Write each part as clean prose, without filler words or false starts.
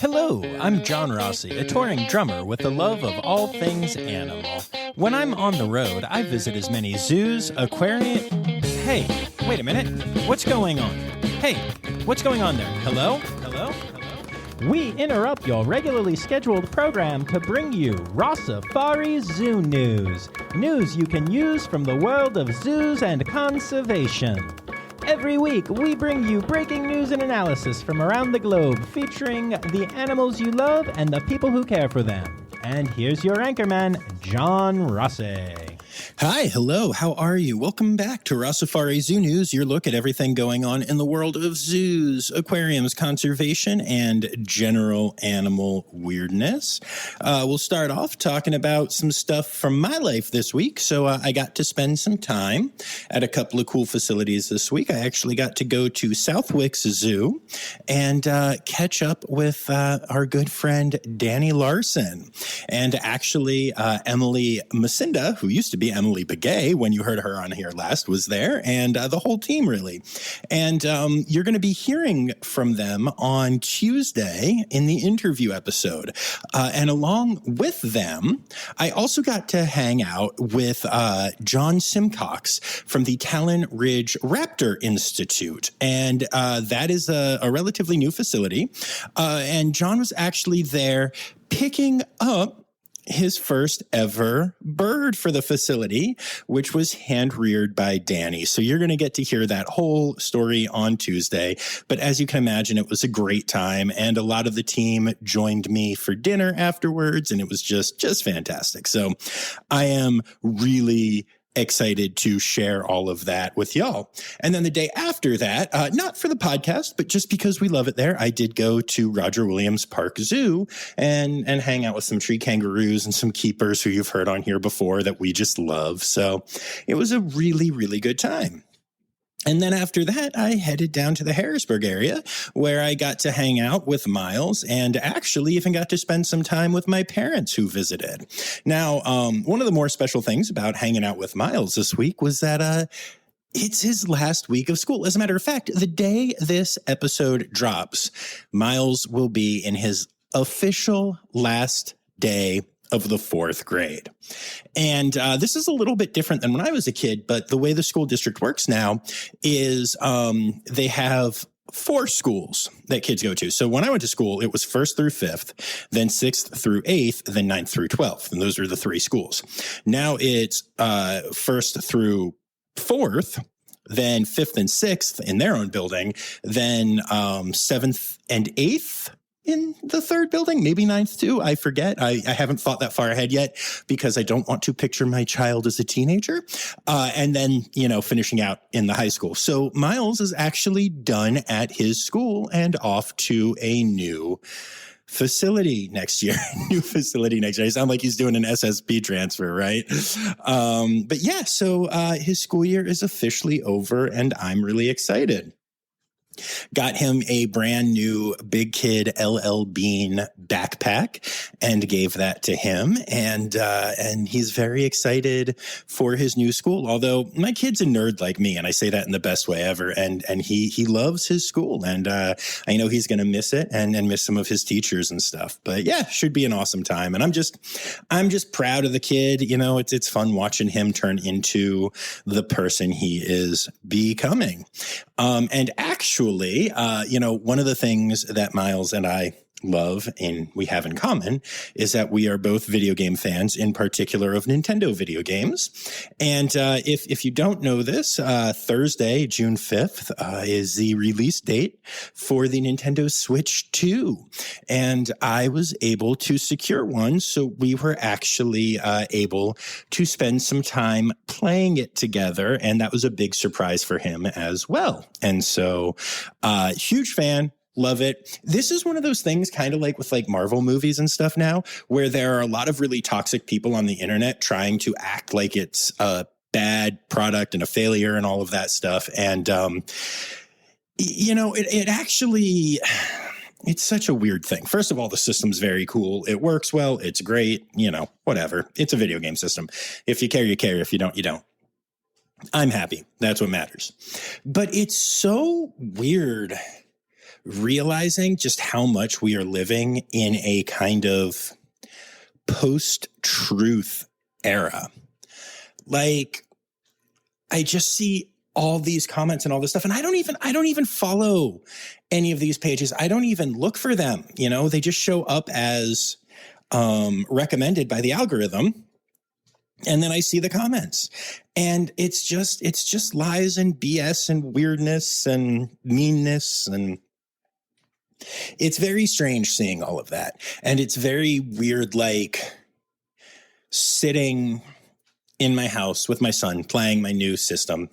Hello, I'm John Rossi, a touring drummer with a love of all things animal. When I'm on the road, I visit as many zoos, aquariums... Hey, wait a minute. What's going on? Hey, what's going on there? Hello? Hello? Hello? We interrupt your regularly scheduled program to bring you Rossifari Zoo news. News you can use from the world of zoos and conservation. Every week, we bring you breaking news and analysis from around the globe, featuring the animals you love and the people who care for them. And here's your anchorman, John Rossi. Hi, hello, how are you? Welcome back to Rossifari Zoo News, your look at everything going on in the world of zoos, aquariums, conservation, and general animal weirdness. We'll start off talking about some stuff from my life this week. So I got to spend some time at a couple of cool facilities this week. I actually got to go to Southwick Zoo and catch up with our good friend Danny Larson. And actually, Emily Macinda, who used to be Emily Begay, when you heard her on here last, was there, and the whole team, really. And you're going to be hearing from them on Tuesday in the interview episode. And along with them, I also got to hang out with John Simcox from the Talon Ridge Raptor Institute. And that is a relatively new facility. And John was actually there picking up his first ever bird for the facility, which was hand-reared by Danny. So you're going to get to hear that whole story on Tuesday. But as you can imagine, it was a great time, and a lot of the team joined me for dinner afterwards, and it was just fantastic. So I am really excited to share all of that with y'all. And then the day after that, not for the podcast, but just because we love it there, I did go to Roger Williams Park Zoo and hang out with some tree kangaroos and some keepers who you've heard on here before that we just love. So it was a really, really good time. And then after that, I headed down to the Harrisburg area where I got to hang out with Miles and actually even got to spend some time with my parents who visited. Now, one of the more special things about hanging out with Miles this week was that it's his last week of school. As a matter of fact, the day this episode drops, Miles will be in his official last day of the fourth grade. And this is a little bit different than when I was a kid, but the way the school district works now is they have 4 schools that kids go to. So when I went to school, it was 1st through 5th, then 6th through 8th, then 9th through 12th. And those are the 3 schools. Now it's 1st through 4th, then 5th and 6th in their own building, then 7th and 8th in the 3rd building, maybe 9th too. I forget. I haven't thought that far ahead yet because I don't want to picture my child as a teenager. And then, finishing out in the high school. So Miles is actually done at his school and off to a new facility next year. I sound like he's doing an SSP transfer, right? But yeah, so his school year is officially over and I'm really excited. Got him a brand new Big Kid LL Bean backpack and gave that to him. And he's very excited for his new school. Although my kid's a nerd like me, and I say that in the best way ever. And he loves his school. And I know he's going to miss it and miss some of his teachers and stuff. But yeah, should be an awesome time. And I'm just proud of the kid. It's fun watching him turn into the person he is becoming. And actually, one of the things that Miles and I love and we have in common is that we are both video game fans, in particular of Nintendo video games. And if you don't know this, Thursday, June 5th, is the release date for the Nintendo Switch 2. And I was able to secure one, so we were actually able to spend some time playing it together, and that was a big surprise for him as well. And so, huge fan. Love it. This is one of those things kind of like with like Marvel movies and stuff now, where there are a lot of really toxic people on the internet trying to act like it's a bad product and a failure and all of that stuff. And, it actually, it's such a weird thing. First of all, the system's very cool. It works well. It's great. Whatever. It's a video game system. If you care, you care. If you don't, you don't. I'm happy. That's what matters. But it's so weird realizing just how much we are living in a kind of post-truth era. Like, I just see all these comments and all this stuff, and I don't even follow any of these pages. I don't even look for them. They just show up as recommended by the algorithm. And then I see the comments, and it's just lies and BS and weirdness and meanness. And it's very strange seeing all of that. And it's very weird, like sitting in my house with my son playing my new system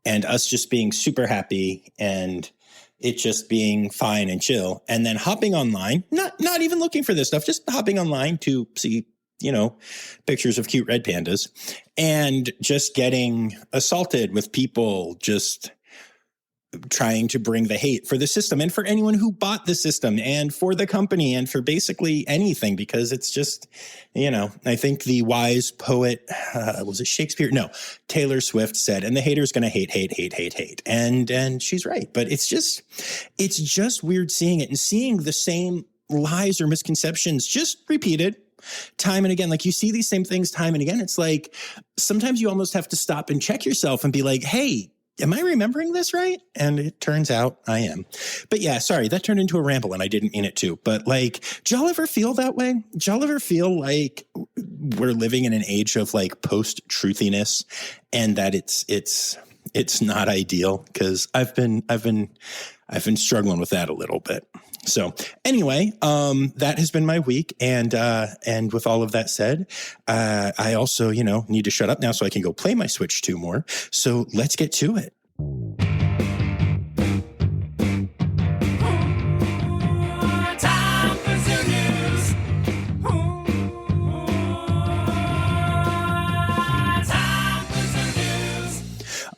and us just being super happy and it just being fine and chill. And then hopping online, not even looking for this stuff, just hopping online to see pictures of cute red pandas, and just getting assaulted with people just trying to bring the hate for the system and for anyone who bought the system and for the company and for basically anything, because it's just, I think the wise poet, was it Shakespeare? No, Taylor Swift said, and the hater's going to hate. And she's right. But it's just weird seeing it and seeing the same lies or misconceptions just repeated time and again. Like, you see these same things time and again. It's like sometimes you almost have to stop and check yourself and be like, hey, am I remembering this right? And it turns out I am. But yeah, sorry, that turned into a ramble and I didn't mean it to. But like, do y'all ever feel that way? Do y'all ever feel like we're living in an age of like post-truthiness and that it's not ideal? Because I've been struggling with that a little bit. So anyway, that has been my week. And with all of that said, I also, need to shut up now so I can go play my Switch 2 more. So let's get to it.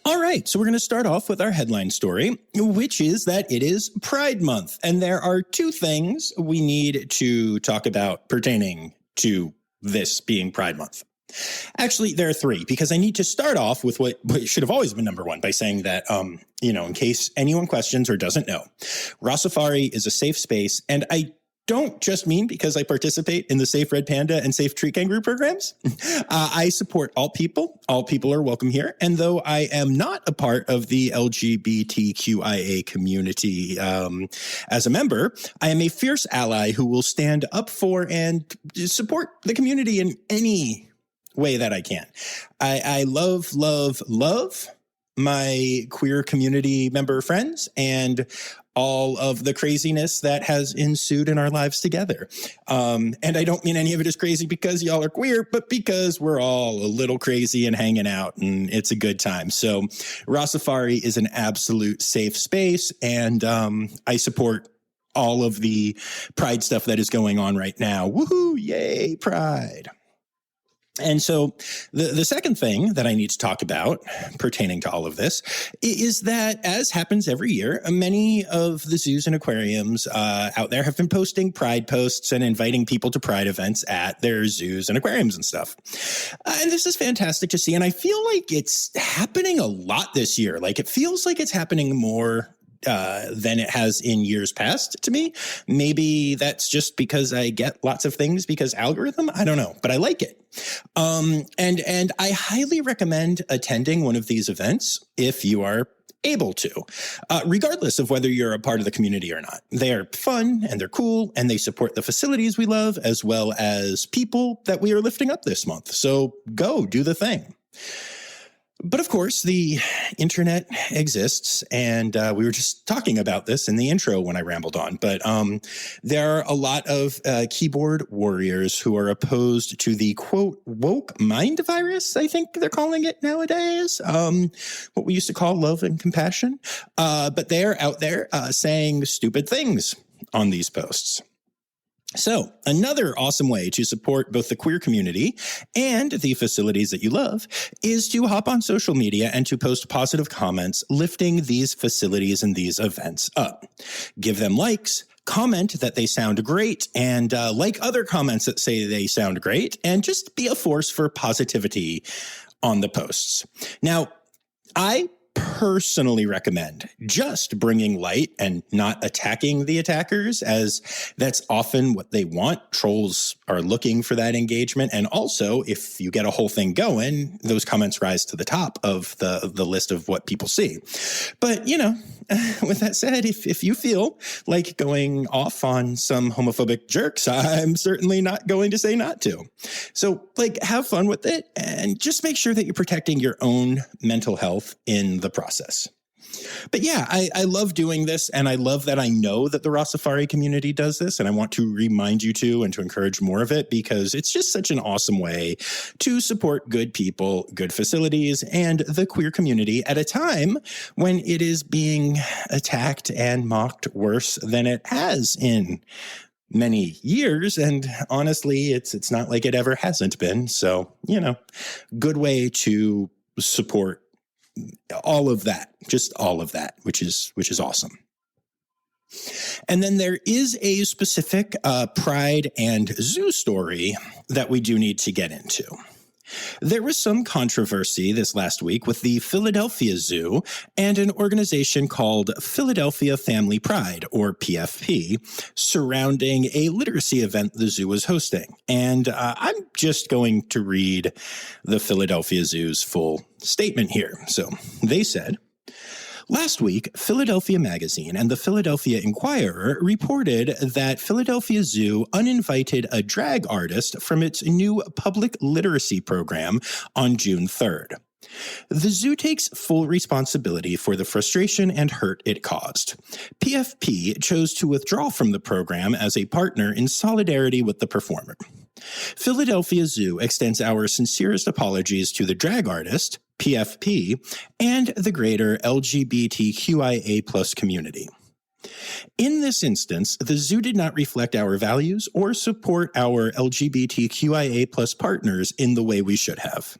All right, so we're going to start off with our headline story, which is that it is Pride Month. And there are two things we need to talk about pertaining to this being Pride Month. Actually, there are three, because I need to start off with what should have always been number one by saying that, in case anyone questions or doesn't know, Rossifari is a safe space. And I don't just mean because I participate in the Safe Red Panda and Safe Tree Kangaroo programs. I support all people. All people are welcome here. And though I am not a part of the LGBTQIA community as a member, I am a fierce ally who will stand up for and support the community in any way that I can. I love my queer community member friends and all of the craziness that has ensued in our lives together. And I don't mean any of it is crazy because y'all are queer, but because we're all a little crazy and hanging out and it's a good time. So Rossifari is an absolute safe space. And I support all of the Pride stuff that is going on right now. Woohoo! Yay, Pride. And so the second thing that I need to talk about pertaining to all of this is that, as happens every year, many of the zoos and aquariums out there have been posting Pride posts and inviting people to Pride events at their zoos and aquariums and stuff. And this is fantastic to see. And I feel like it's happening a lot this year. Like, it feels like it's happening more than it has in years past to me. Maybe that's just because I get lots of things because algorithm. I don't know, but I like it. And I highly recommend attending one of these events if you are able to, regardless of whether you're a part of the community or not. They are fun and they're cool and they support the facilities we love as well as people that we are lifting up this month. So go do the thing. But of course, the internet exists, and we were just talking about this in the intro when I rambled on. But there are a lot of keyboard warriors who are opposed to the, quote, woke mind virus, I think they're calling it nowadays, what we used to call love and compassion. But they're out there saying stupid things on these posts. So another awesome way to support both the queer community and the facilities that you love is to hop on social media and to post positive comments lifting these facilities and these events up. Give them likes, comment that they sound great, and like other comments that say they sound great, and just be a force for positivity on the posts. Now, I personally recommend just bringing light and not attacking the attackers, as that's often what they want. Trolls are looking for that engagement. And also, if you get a whole thing going, those comments rise to the top of the list of what people see. But, with that said, if you feel like going off on some homophobic jerks, I'm certainly not going to say not to. So, have fun with it and just make sure that you're protecting your own mental health in the process. But yeah, I love doing this, and I love that I know that the Rossifari community does this, and I want to remind you to and to encourage more of it, because it's just such an awesome way to support good people, good facilities, and the queer community at a time when it is being attacked and mocked worse than it has in many years. And honestly, it's not like it ever hasn't been. So, good way to support all of that, just all of that, which is awesome. And then there is a specific Pride and Zoo story that we do need to get into. There was some controversy this last week with the Philadelphia Zoo and an organization called Philadelphia Family Pride, or PFP, surrounding a literacy event the zoo was hosting. And I'm just going to read the Philadelphia Zoo's full statement here. So they said, last week, Philadelphia Magazine and the Philadelphia Inquirer reported that Philadelphia Zoo uninvited a drag artist from its new public literacy program on June 3rd. The zoo takes full responsibility for the frustration and hurt it caused. PFP chose to withdraw from the program as a partner in solidarity with the performer. Philadelphia Zoo extends our sincerest apologies to the drag artist, PFP, and the greater LGBTQIA+ community. In this instance, the zoo did not reflect our values or support our LGBTQIA+ partners in the way we should have.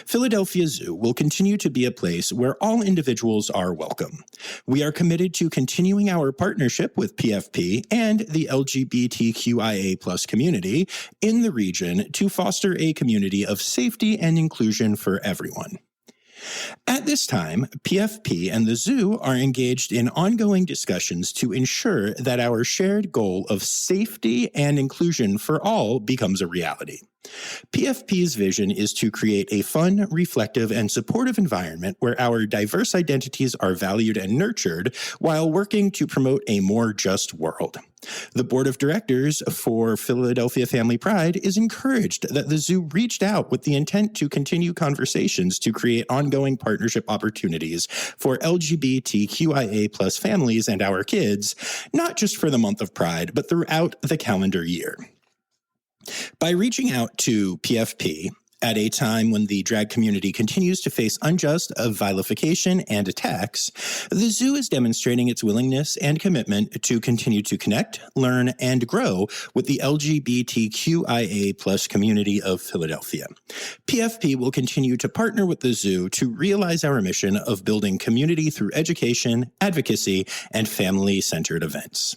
Philadelphia Zoo will continue to be a place where all individuals are welcome. We are committed to continuing our partnership with PFP and the LGBTQIA+ community in the region to foster a community of safety and inclusion for everyone. At this time, PFP and the zoo are engaged in ongoing discussions to ensure that our shared goal of safety and inclusion for all becomes a reality. PFP's vision is to create a fun, reflective, and supportive environment where our diverse identities are valued and nurtured while working to promote a more just world. The board of directors for Philadelphia Family Pride is encouraged that the zoo reached out with the intent to continue conversations to create ongoing partnership opportunities for LGBTQIA+ families and our kids, not just for the month of Pride, but throughout the calendar year. By reaching out to PFP at a time when the drag community continues to face unjust vilification and attacks, the zoo is demonstrating its willingness and commitment to continue to connect, learn, and grow with the LGBTQIA+ community of Philadelphia. PFP will continue to partner with the zoo to realize our mission of building community through education, advocacy, and family-centered events.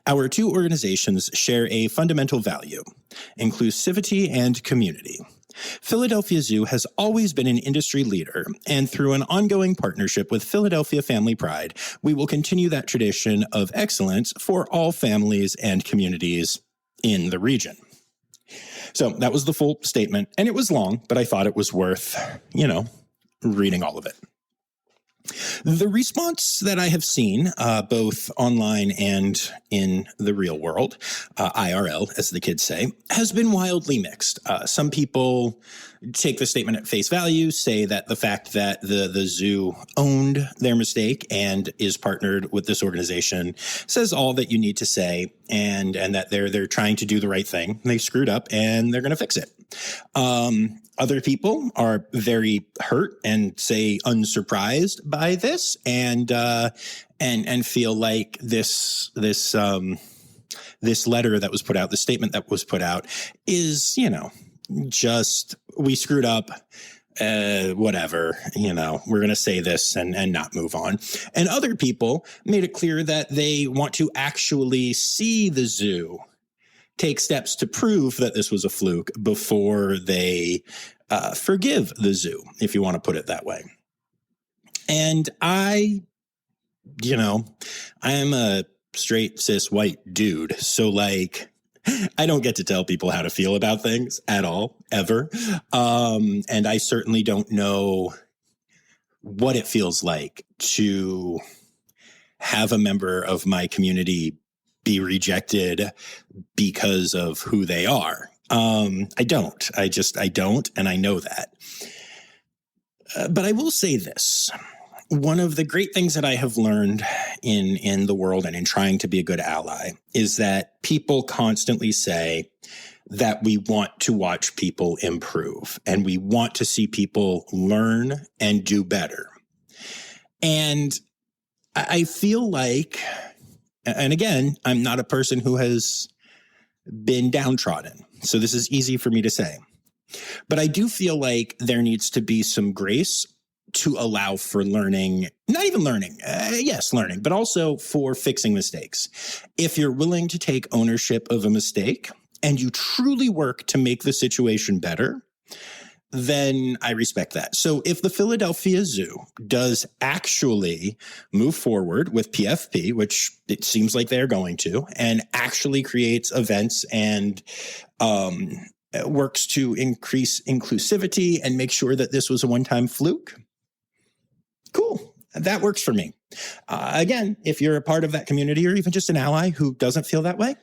Our two organizations share a fundamental value: inclusivity and community. Philadelphia Zoo has always been an industry leader, and through an ongoing partnership with Philadelphia Family Pride, we will continue that tradition of excellence for all families and communities in the region. So that was the full statement, and it was long, but I thought it was worth, reading all of it. The response that I have seen, both online and in the real world, IRL, as the kids say, has been wildly mixed. Some people take the statement at face value, say that the fact that the zoo owned their mistake and is partnered with this organization says all that you need to say, and that they're trying to do the right thing. They screwed up and they're going to fix it. Other people are very hurt and say unsurprised by this, and feel like this letter that was put out, the statement that was put out, is just we screwed up. Whatever, we're going to say this and not move on. And other people made it clear that they want to actually see the zoo take steps to prove that this was a fluke before they forgive the zoo, if you want to put it that way. And I am a straight cis white dude. So like, I don't get to tell people how to feel about things at all, ever. And I certainly don't know what it feels like to have a member of my community be rejected because of who they are. I don't. I don't. And I know that. But I will say this. One of the great things that I have learned in the world and in trying to be a good ally is that people constantly say that we want to watch people improve and we want to see people learn and do better. And I feel like, and again, I'm not a person who has been downtrodden, so this is easy for me to say. But I do feel like there needs to be some grace to allow for learning, not even learning, yes, learning, but also for fixing mistakes. If you're willing to take ownership of a mistake and you truly work to make the situation better, then I respect that. So if the Philadelphia Zoo does actually move forward with PFP, which it seems like they're going to, and actually creates events and works to increase inclusivity and make sure that this was a one-time fluke, cool. That works for me. Again, if you're a part of that community or even just an ally who doesn't feel that way,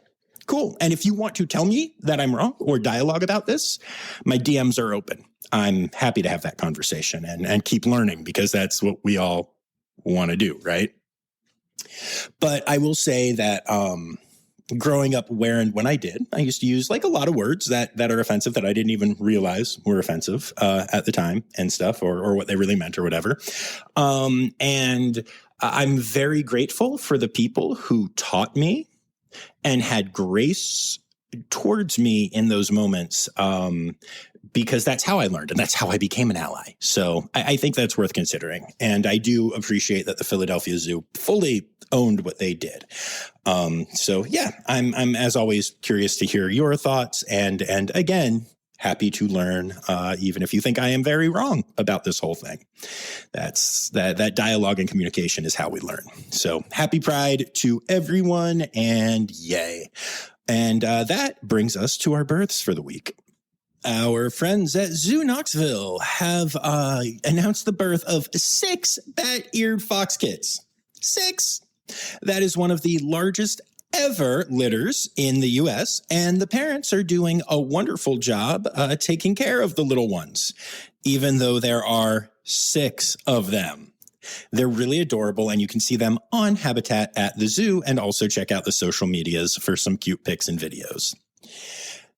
cool. And if you want to tell me that I'm wrong or dialogue about this, my DMs are open. I'm happy to have that conversation and keep learning because that's what we all want to do, right? But I will say that growing up where and when I did, I used to use like a lot of words that are offensive that I didn't even realize were offensive at the time and stuff or what they really meant or whatever. And I'm very grateful for the people who taught me and had grace towards me in those moments because that's how I learned and that's how I became an ally. So I think that's worth considering. And I do appreciate that the Philadelphia Zoo fully owned what they did. So yeah, I'm as always curious to hear your thoughts and again, happy to learn, even if you think I am very wrong about this whole thing. That's that dialogue and communication is how we learn. So happy Pride to everyone and yay. And that brings us to our births for the week. Our friends at Zoo Knoxville have announced the birth of 6 bat-eared fox kits. 6. That is one of the largest ever litters in the U.S., and the parents are doing a wonderful job taking care of the little ones, even though there are 6 of them. They're really adorable, and you can see them on Habitat at the zoo, and also check out the social medias for some cute pics and videos.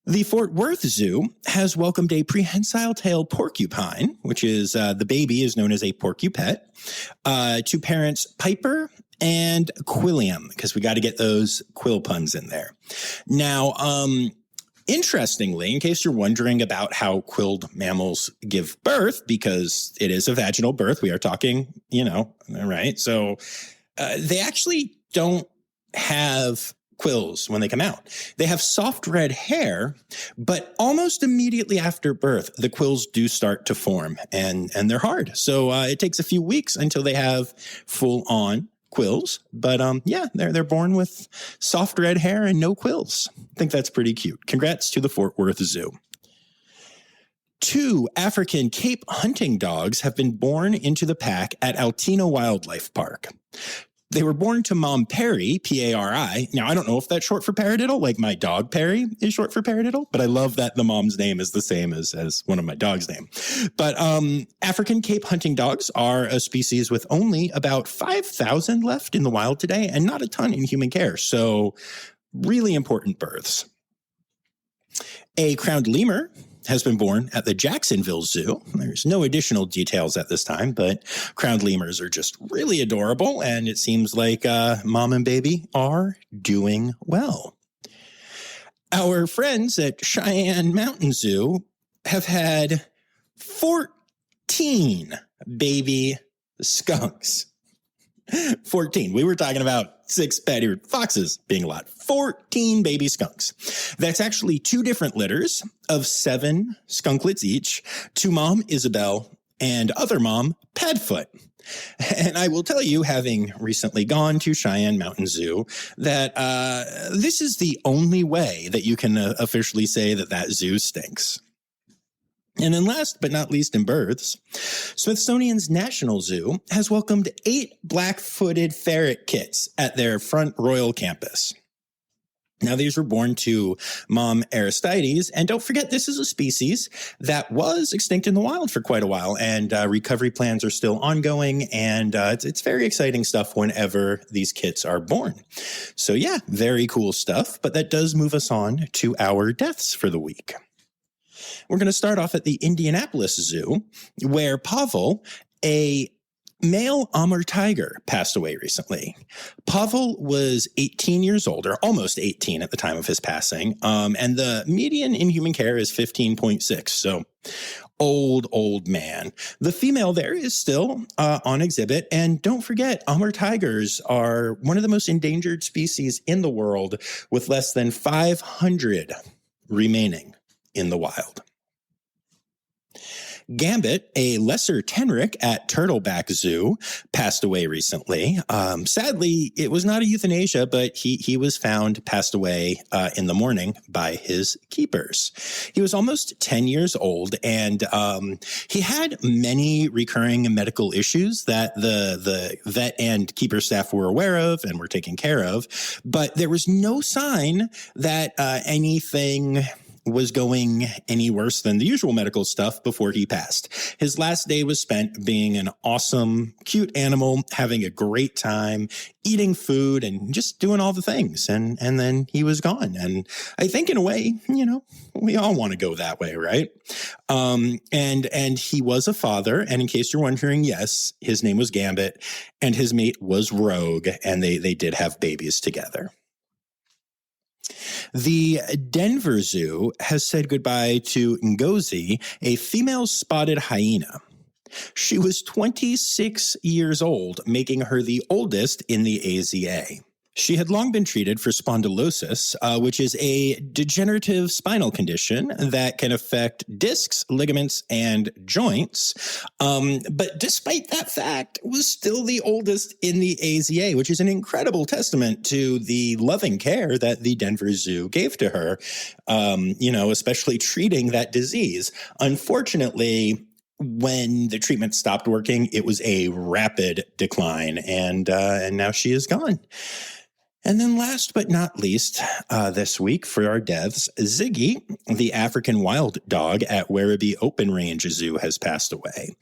The Fort Worth Zoo has welcomed a prehensile-tailed porcupine, which is the baby is known as a porcupet, to parents Piper and Quilliam, because we got to get those quill puns in there. Now, interestingly, in case you're wondering about how quilled mammals give birth, because it is a vaginal birth, we are talking, right? So they actually don't have quills when they come out. They have soft red hair, but almost immediately after birth, the quills do start to form and they're hard. So it takes a few weeks until they have full on quills. But they're born with soft red hair and no quills. I think that's pretty cute. Congrats to the Fort Worth Zoo. 2 African Cape hunting dogs have been born into the pack at Altina Wildlife Park. They were born to Mom Perry, P-A-R-I. Now, I don't know if that's short for paradiddle, like my dog Perry is short for paradiddle, but I love that the mom's name is the same as one of my dog's name. But African Cape hunting dogs are a species with only about 5,000 left in the wild today and not a ton in human care. So really important births. A crowned lemur has been born at the Jacksonville Zoo. There's no additional details at this time, but crowned lemurs are just really adorable, and it seems like mom and baby are doing well. Our friends at Cheyenne Mountain Zoo have had 14 baby skunks. 14. We were talking about 6 bat-eared foxes being a lot. 14 baby skunks. That's actually 2 different litters of 7 skunklets each to Mom Isabel and other mom, Padfoot. And I will tell you, having recently gone to Cheyenne Mountain Zoo, that this is the only way that you can officially say that that zoo stinks. And then last but not least in births, Smithsonian's National Zoo has welcomed 8 black-footed ferret kits at their Front Royal campus. Now, these were born to mom Aristides, and don't forget, this is a species that was extinct in the wild for quite a while, and recovery plans are still ongoing, and it's very exciting stuff whenever these kits are born. So yeah, very cool stuff, but that does move us on to our deaths for the week. We're going to start off at the Indianapolis Zoo, where Pavel, a male Amur tiger, passed away recently. Pavel was 18 years old, or almost 18 at the time of his passing, and the median in human care is 15.6, so old man. The female there is still on exhibit, and don't forget, Amur tigers are one of the most endangered species in the world, with less than 500 remaining in the wild. Gambit, a lesser tenric at Turtleback Zoo, passed away recently. Sadly, it was not a euthanasia, but he was found passed away in the morning by his keepers. He was almost 10 years old, and he had many recurring medical issues that the vet and keeper staff were aware of and were taking care of, but there was no sign that anything was going any worse than the usual medical stuff before he passed. His last day was spent being an awesome, cute animal, having a great time, eating food and just doing all the things. And then he was gone. And I think in a way, we all want to go that way, right? And he was a father. And in case you're wondering, yes, his name was Gambit and his mate was Rogue, and they did have babies together. The Denver Zoo has said goodbye to Ngozi, a female spotted hyena. She was 26 years old, making her the oldest in the AZA. She had long been treated for spondylosis, which is a degenerative spinal condition that can affect discs, ligaments, and joints. But despite that fact, was still the oldest in the AZA, which is an incredible testament to the loving care that the Denver Zoo gave to her, especially treating that disease. Unfortunately, when the treatment stopped working, it was a rapid decline, and now she is gone. And then last but not least, this week for our deaths, Ziggy, the African wild dog at Werribee Open Range Zoo, has passed away.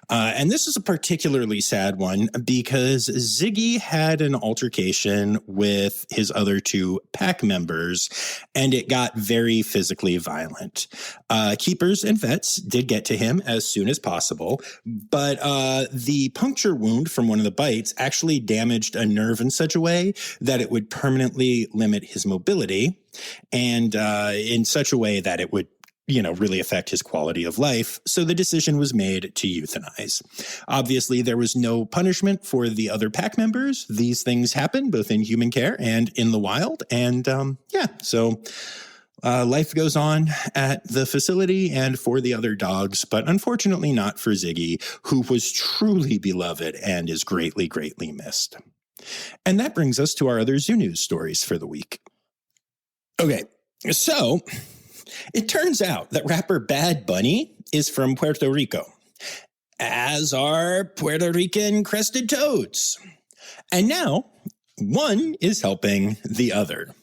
And this is a particularly sad one because Ziggy had an altercation with his other 2 pack members, and it got very physically violent. Keepers and vets did get to him as soon as possible, but the puncture wound from one of the bites actually damaged a nerve in such a way that it would permanently limit his mobility, and in such a way that it would, really affect his quality of life. So the decision was made to euthanize. Obviously, there was no punishment for the other pack members. These things happen both in human care and in the wild. And so life goes on at the facility and for the other dogs, but unfortunately not for Ziggy, who was truly beloved and is greatly, greatly missed. And that brings us to our other zoo news stories for the week. Okay, so it turns out that rapper Bad Bunny is from Puerto Rico, as are Puerto Rican crested toads. And now one is helping the other.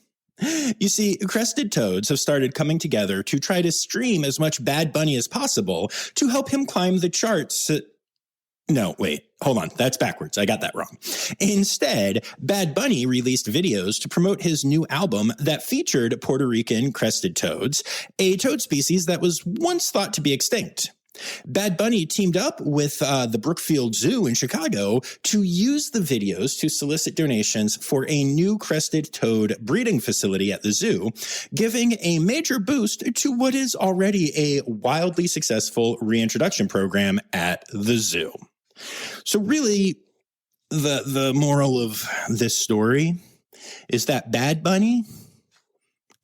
You see, crested toads have started coming together to try to stream as much Bad Bunny as possible to help him climb the charts. No, wait, hold on. That's backwards. I got that wrong. Instead, Bad Bunny released videos to promote his new album that featured Puerto Rican crested toads, a toad species that was once thought to be extinct. Bad Bunny teamed up with the Brookfield Zoo in Chicago to use the videos to solicit donations for a new crested toad breeding facility at the zoo, giving a major boost to what is already a wildly successful reintroduction program at the zoo. So really, the moral of this story is that Bad Bunny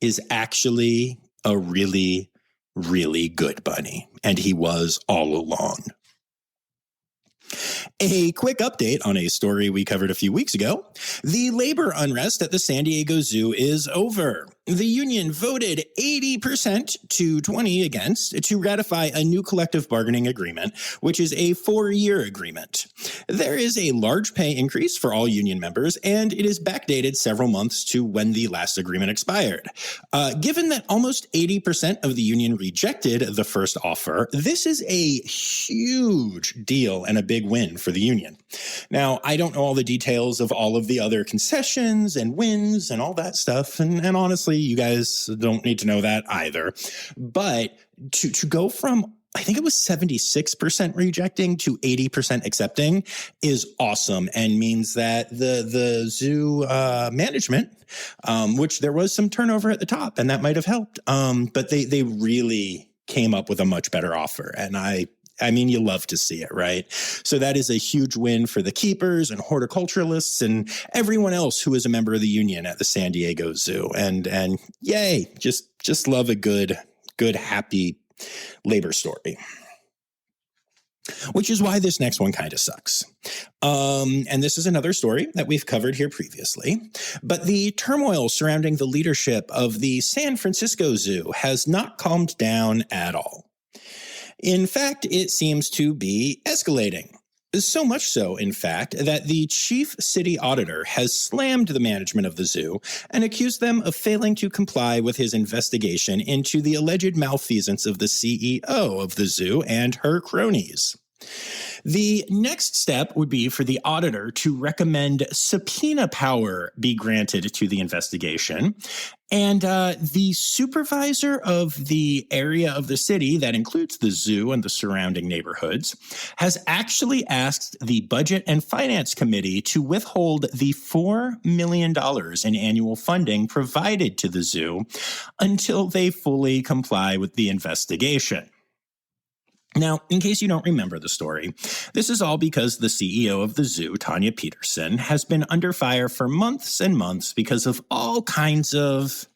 is actually a really, really good bunny, and he was all along. A quick update on a story we covered a few weeks ago. The labor unrest at the San Diego Zoo is over. The union voted 80% to 20 against to ratify a new collective bargaining agreement, which is a 4-year agreement. There is a large pay increase for all union members, and it is backdated several months to when the last agreement expired. Given that almost 80% of the union rejected the first offer, this is a huge deal and a big win for the union. Now, I don't know all the details of all of the other concessions and wins and all that stuff, and honestly, you guys don't need to know that either. But to go from, I think it was 76% rejecting to 80% accepting is awesome, and means that the zoo management, which there was some turnover at the top, and that might have helped, but they really came up with a much better offer. And I mean, you love to see it, right? So that is a huge win for the keepers and horticulturalists and everyone else who is a member of the union at the San Diego Zoo. And yay, just love a good, happy labor story. Which is why this next one kind of sucks. And this is another story that we've covered here previously. But the turmoil surrounding the leadership of the San Francisco Zoo has not calmed down at all. In fact, it seems to be escalating. So much so, in fact, that the chief city auditor has slammed the management of the zoo and accused them of failing to comply with his investigation into the alleged malfeasance of the CEO of the zoo and her cronies. The next step would be for the auditor to recommend subpoena power be granted to the investigation. And the supervisor of the area of the city that includes the zoo and the surrounding neighborhoods has actually asked the Budget and Finance Committee to withhold the $4 million in annual funding provided to the zoo until they fully comply with the investigation. Now, in case you don't remember the story, this is all because the CEO of the zoo, Tanya Peterson, has been under fire for months and months because of all kinds of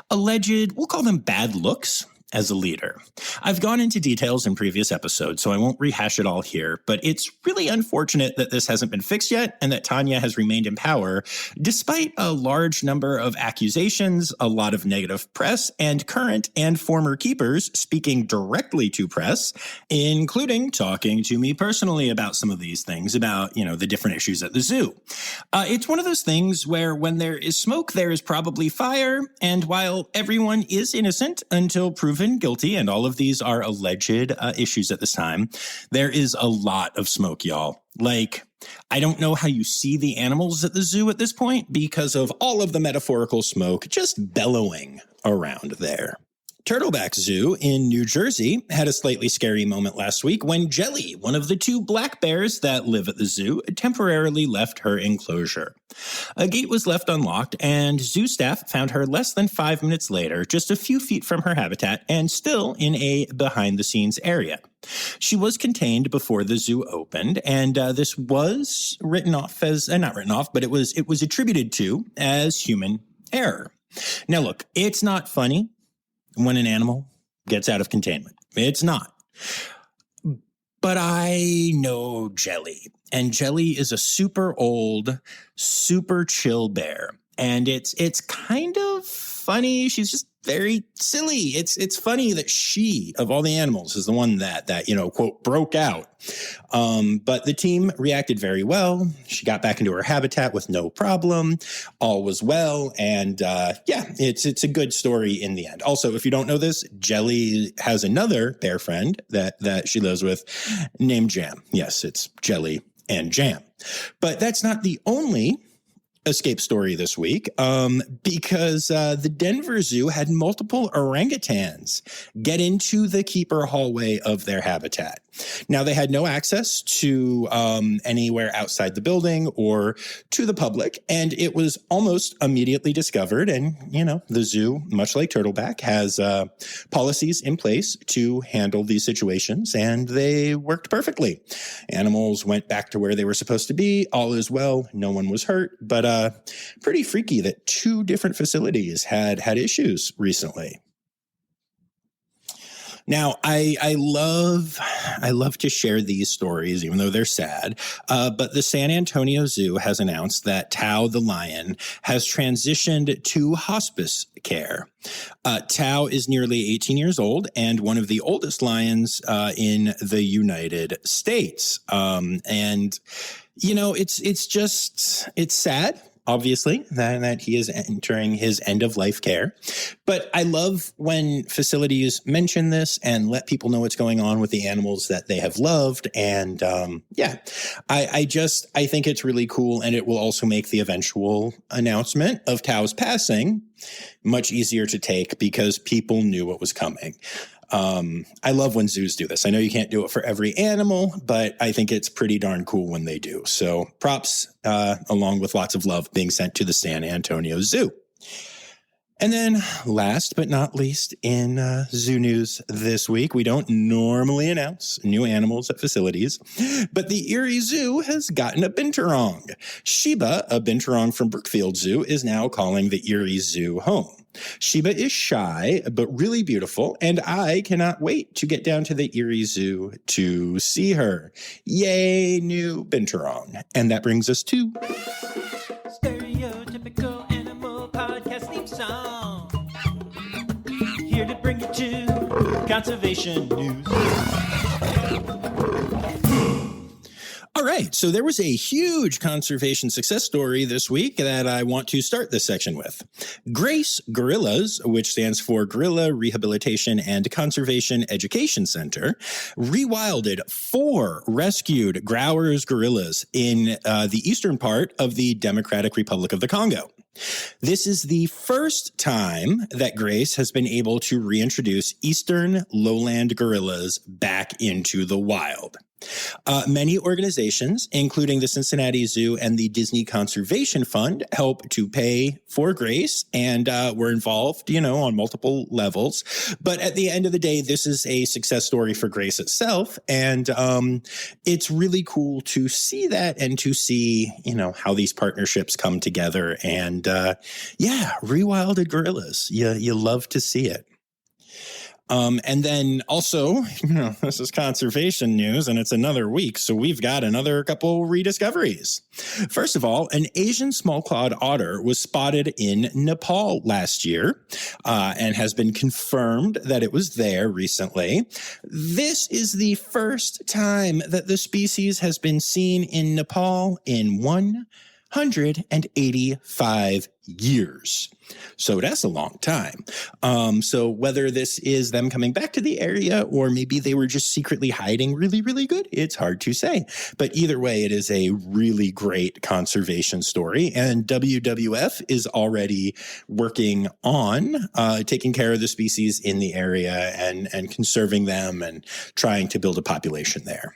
alleged, we'll call them bad looks, as a leader. I've gone into details in previous episodes, so I won't rehash it all here, but it's really unfortunate that this hasn't been fixed yet and that Tanya has remained in power, despite a large number of accusations, a lot of negative press, and current and former keepers speaking directly to press, including talking to me personally about some of these things, about, the different issues at the zoo. It's one of those things where when there is smoke, there is probably fire, and while everyone is innocent until proven guilty, and all of these are alleged issues at this time, there is a lot of smoke, y'all. Like, I don't know how you see the animals at the zoo at this point because of all of the metaphorical smoke just bellowing around there. Turtleback Zoo in New Jersey had a slightly scary moment last week when Jelly, one of the 2 black bears that live at the zoo, temporarily left her enclosure. A gate was left unlocked, and zoo staff found her less than 5 minutes later, just a few feet from her habitat and still in a behind-the-scenes area. She was contained before the zoo opened, and this was written off as, not written off, but it was attributed to as human error. Now look, it's not funny when an animal gets out of containment. It's not. But I know Jelly, and Jelly is a super old, super chill bear. And it's kind of funny. She's just very silly. It's funny that she, of all the animals, is the one that quote, broke out. But the team reacted very well. She got back into her habitat with no problem. All was well. And it's a good story in the end. Also, if you don't know this, Jelly has another bear friend that she lives with named Jam. Yes, it's Jelly and Jam. But that's not the only escape story this week, because the Denver Zoo had multiple orangutans get into the keeper hallway of their habitat. Now, they had no access to anywhere outside the building or to the public, and it was almost immediately discovered. And, the zoo, much like Turtleback, has policies in place to handle these situations, and they worked perfectly. Animals went back to where they were supposed to be. All is well. No one was hurt, but pretty freaky that 2 different facilities had issues recently. Now, I love to share these stories, even though they're sad. But the San Antonio Zoo has announced that Tao the lion has transitioned to hospice care. Tao is nearly 18 years old and one of the oldest lions in the United States. And you know, it's sad. Obviously, that he is entering his end-of-life care. But I love when facilities mention this and let people know what's going on with the animals that they have loved. And I think it's really cool. And it will also make the eventual announcement of Tao's passing much easier to take because people knew what was coming. I love when zoos do this. I know you can't do it for every animal, but I think it's pretty darn cool when they do. So props, along with lots of love being sent to the San Antonio Zoo. And then last but not least in zoo news this week, we don't normally announce new animals at facilities, but the Erie Zoo has gotten a binturong. Sheba, a binturong from Brookfield Zoo, is now calling the Erie Zoo home. Sheba is shy, but really beautiful, and I cannot wait to get down to the Erie Zoo to see her. Yay, new binturong. And that brings us to... Stereotypical Animal Podcast theme song. Here to bring you to conservation news. All right, so there was a huge conservation success story this week that I want to start this section with. Grace Gorillas, which stands for Gorilla Rehabilitation and Conservation Education Center, rewilded 4 rescued Growers gorillas in the eastern part of the Democratic Republic of the Congo. This is the first time that Grace has been able to reintroduce eastern lowland gorillas back into the wild. Many organizations, including the Cincinnati Zoo and the Disney Conservation Fund, help to pay for Grace and were involved, on multiple levels. But at the end of the day, this is a success story for Grace itself. And it's really cool to see that and to see, how these partnerships come together. And rewilded gorillas. You love to see it. And then also, this is conservation news and it's another week. So we've got another couple rediscoveries. First of all, an Asian small-clawed otter was spotted in Nepal last year and has been confirmed that it was there recently. This is the first time that the species has been seen in Nepal in 185 years. So that's a long time. So whether this is them coming back to the area or maybe they were just secretly hiding really, really good, it's hard to say. But either way, it is a really great conservation story. And WWF is already working on taking care of the species in the area and conserving them and trying to build a population there.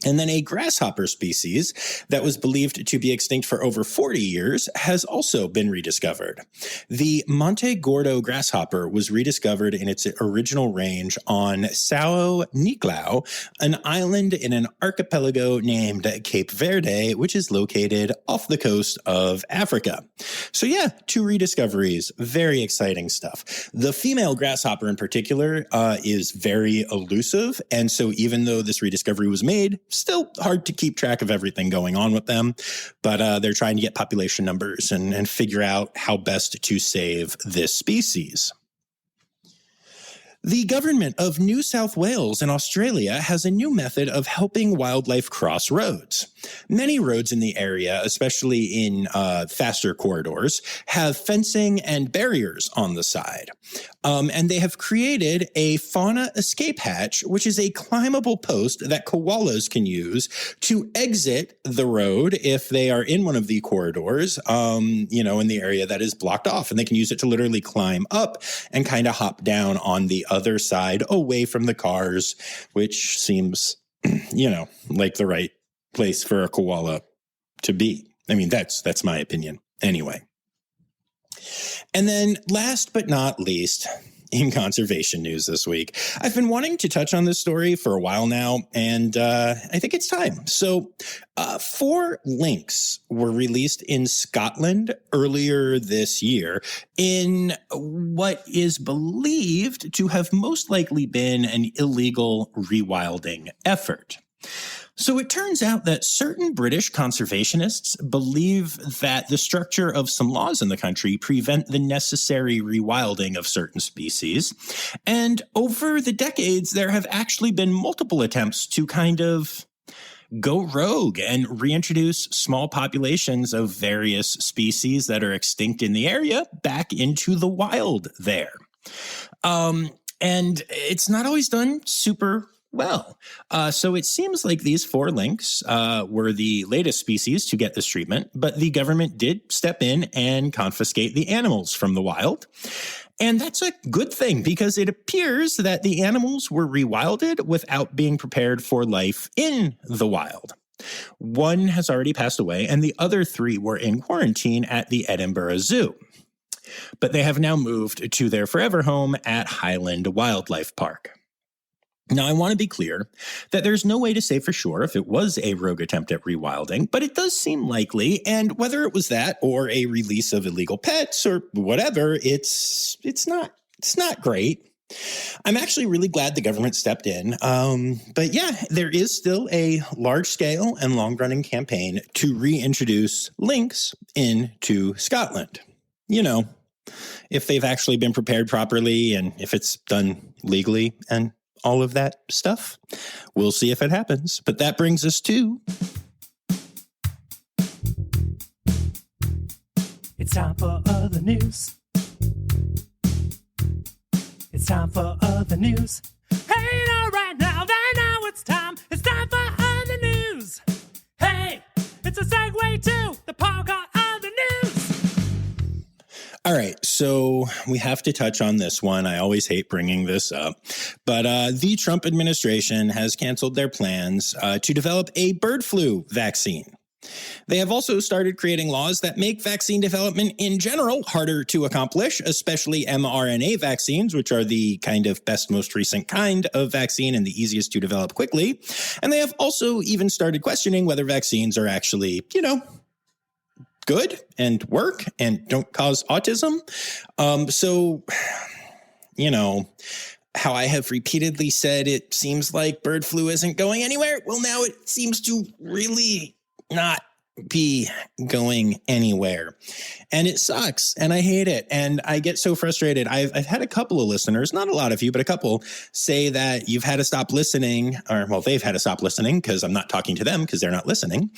And then a grasshopper species that was believed to be extinct for over 40 years has also been rediscovered. The Monte Gordo grasshopper was rediscovered in its original range on Sao Nicolau, an island in an archipelago named Cape Verde, which is located off the coast of Africa. So 2 rediscoveries, very exciting stuff. The female grasshopper in particular is very elusive, and so even though this rediscovery was made, still hard to keep track of everything going on with them, but they're trying to get population numbers and figure out how best to save this species. The government of New South Wales in Australia has a new method of helping wildlife cross roads. Many roads in the area, especially in faster corridors, have fencing and barriers on the side. And they have created a fauna escape hatch, which is a climbable post that koalas can use to exit the road if they are in one of the corridors, in the area that is blocked off. And they can use it to literally climb up and kind of hop down on the other side away from the cars, which seems, like the right place for a koala to be. I mean, that's my opinion anyway. And then last but not least, in conservation news this week. I've been wanting to touch on this story for a while now, and I think it's time. So 4 lynx were released in Scotland earlier this year in what is believed to have most likely been an illegal rewilding effort. So it turns out that certain British conservationists believe that the structure of some laws in the country prevent the necessary rewilding of certain species. And over the decades, there have actually been multiple attempts to kind of go rogue and reintroduce small populations of various species that are extinct in the area back into the wild there. And it's not always done super well. So it seems like these 4 lynx were the latest species to get this treatment, but the government did step in and confiscate the animals from the wild. And that's a good thing because it appears that the animals were rewilded without being prepared for life in the wild. 1 has already passed away, and the other 3 were in quarantine at the Edinburgh Zoo. But they have now moved to their forever home at Highland Wildlife Park. Now, I want to be clear that there's no way to say for sure if it was a rogue attempt at rewilding, but it does seem likely, and whether it was that or a release of illegal pets or whatever, it's not great. I'm actually really glad the government stepped in, but yeah, there is still a large-scale and long-running campaign to reintroduce lynx into Scotland. You know, if they've actually been prepared properly and if it's done legally and all of that stuff. We'll see if it happens. But that brings us to... It's time for other news. It's time for other news. Hey, now, right now, it's time. It's time for other news. Hey, it's a segue to the part called other news. All right, so we have to touch on this one. I always hate bringing this up, but the Trump administration has canceled their plans to develop a bird flu vaccine. They have also started creating laws that make vaccine development in general harder to accomplish, especially mRNA vaccines, which are the kind of best, most recent kind of vaccine and the easiest to develop quickly. And they have also even started questioning whether vaccines are actually, good and work and don't cause autism. So, how I have repeatedly said it seems like bird flu isn't going anywhere. Well, now it seems to really not be going anywhere. And it sucks. And I hate it. And I get so frustrated. I've had a couple of listeners, not a lot of you, but a couple, say that you've had to stop listening, or well, they've had to stop listening because I'm not talking to them because they're not listening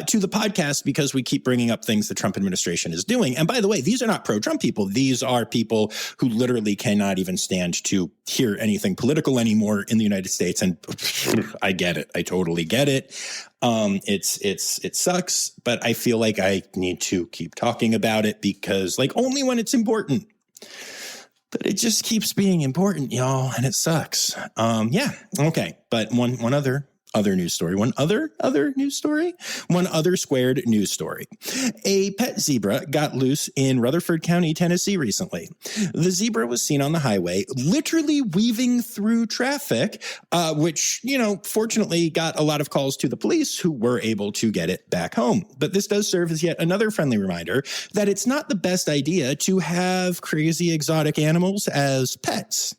to the podcast because we keep bringing up things the Trump administration is doing. And by the way, these are not pro-Trump people. These are people who literally cannot even stand to hear anything political anymore in the United States. And I get it. I totally get it. It sucks, but I feel like I need to keep talking about it because only when it's important, but it just keeps being important, y'all. And it sucks. Yeah. Okay. But one other news story, one other squared news story. A pet zebra got loose in Rutherford County, Tennessee recently. The zebra was seen on the highway, literally weaving through traffic, which, fortunately got a lot of calls to the police who were able to get it back home. But this does serve as yet another friendly reminder that it's not the best idea to have crazy exotic animals as pets.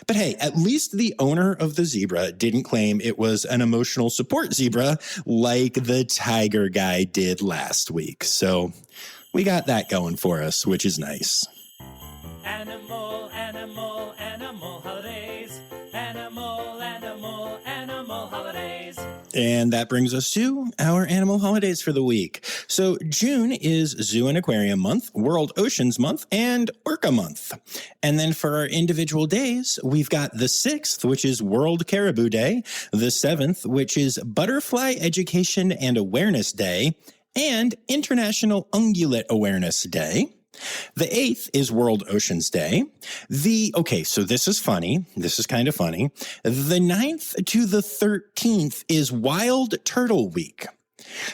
But hey, at least the owner of the zebra didn't claim it was an emotional support zebra like the tiger guy did last week. So we got that going for us, which is nice. Animal holidays. Animal holidays. And that brings us to our animal holidays for the week. So June is Zoo and Aquarium Month, World Oceans Month, and Orca Month. And then for our individual days, we've got the 6th, which is World Caribou Day, the 7th, which is Butterfly Education and Awareness Day, and International Ungulate Awareness Day. The 8th is World Oceans Day. So this is funny. This is kind of funny. The 9th to the 13th is Wild Turtle Week.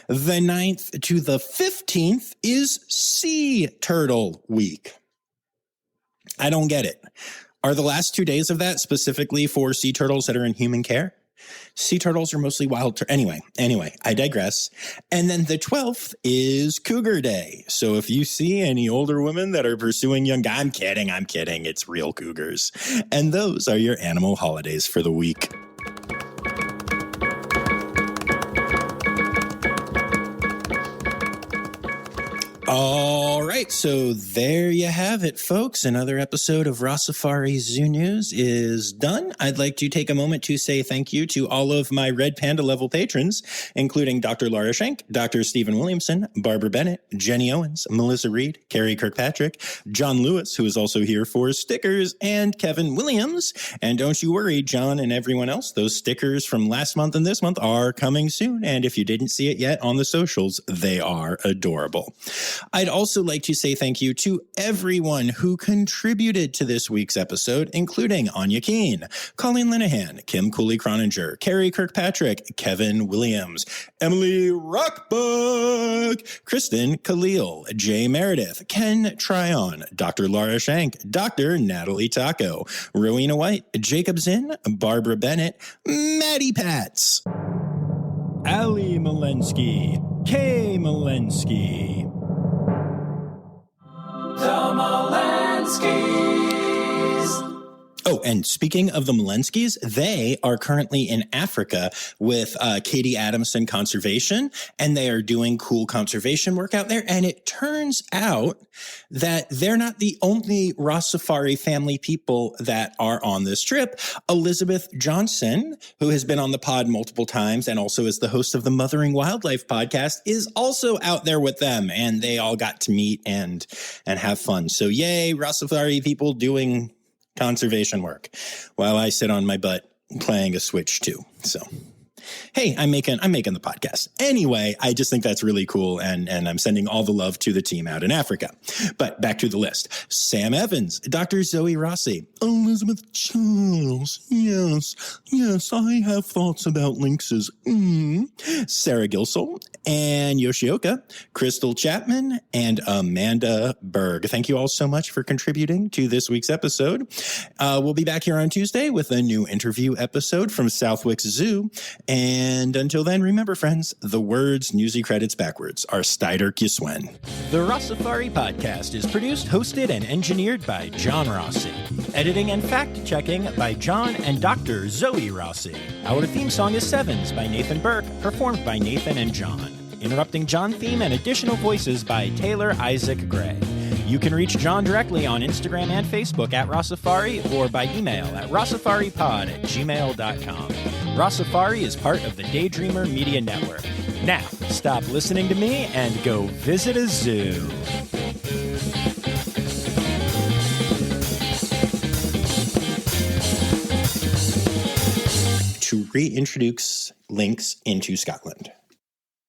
The 9th to the 15th is Sea Turtle Week. I don't get it. Are the last 2 days of that specifically for sea turtles that are in human care? Sea turtles are mostly wild. Anyway, I digress. And then the 12th is Cougar Day. So if you see any older women that are pursuing young guys, I'm kidding. It's real cougars. And those are your animal holidays for the week. All right, so there you have it, folks. Another episode of Rossifari Zoo News is done. I'd like to take a moment to say thank you to all of my Red Panda level patrons, including Dr. Laura Schenk, Dr. Stephen Williamson, Barbara Bennett, Jenny Owens, Melissa Reed, Carrie Kirkpatrick, John Lewis, who is also here for stickers, and Kevin Williams. And don't you worry, John and everyone else, those stickers from last month and this month are coming soon. And if you didn't see it yet on the socials, they are adorable. I'd also like to say thank you to everyone who contributed to this week's episode, including Anya Keene, Colleen Linehan, Kim Cooley-Croninger, Carrie Kirkpatrick, Kevin Williams, Emily Rockbuck, Kristen Khalil, Jay Meredith, Ken Tryon, Dr. Laura Schenk, Dr. Natalie Taco, Rowena White, Jacob Zinn, Barbara Bennett, Maddie Pats, Ali Malensky, Kay Malensky, The Malenskys. Oh, and speaking of the Malenskys, they are currently in Africa with Katie Adamson Conservation, and they are doing cool conservation work out there. And it turns out that they're not the only Rossifari family people that are on this trip. Elizabeth Johnson, who has been on the pod multiple times and also is the host of the Mothering Wildlife podcast, is also out there with them, and they all got to meet and have fun. So yay, Rossifari people doing conservation work while I sit on my butt playing a Switch too. So, hey, I'm making the podcast. Anyway, I just think that's really cool, and I'm sending all the love to the team out in Africa. But back to the list. Sam Evans, Dr. Zoe Rossi, Elizabeth Charles, yes, I have thoughts about lynxes. Sarah Gilsell, and Yoshioka, Crystal Chapman, and Amanda Berg. Thank you all so much for contributing to this week's episode. We'll be back here on Tuesday with a new interview episode from Southwick Zoo. And until then, remember, friends, the words newsy credits backwards are Steider Kiswen. The Rossifari podcast is produced, hosted, and engineered by John Rossi. Editing and fact-checking by John and Dr. Zoe Rossi. Our theme song is Sevens by Nathan Burke, performed by Nathan and John. Interrupting John theme and additional voices by Taylor Isaac Gray. You can reach John directly on Instagram and Facebook at Rossifari or by email at rossifaripod@gmail.com. Rossifari is part of the Daydreamer Media Network. Now, stop listening to me and go visit a zoo. To reintroduce lynx into Scotland.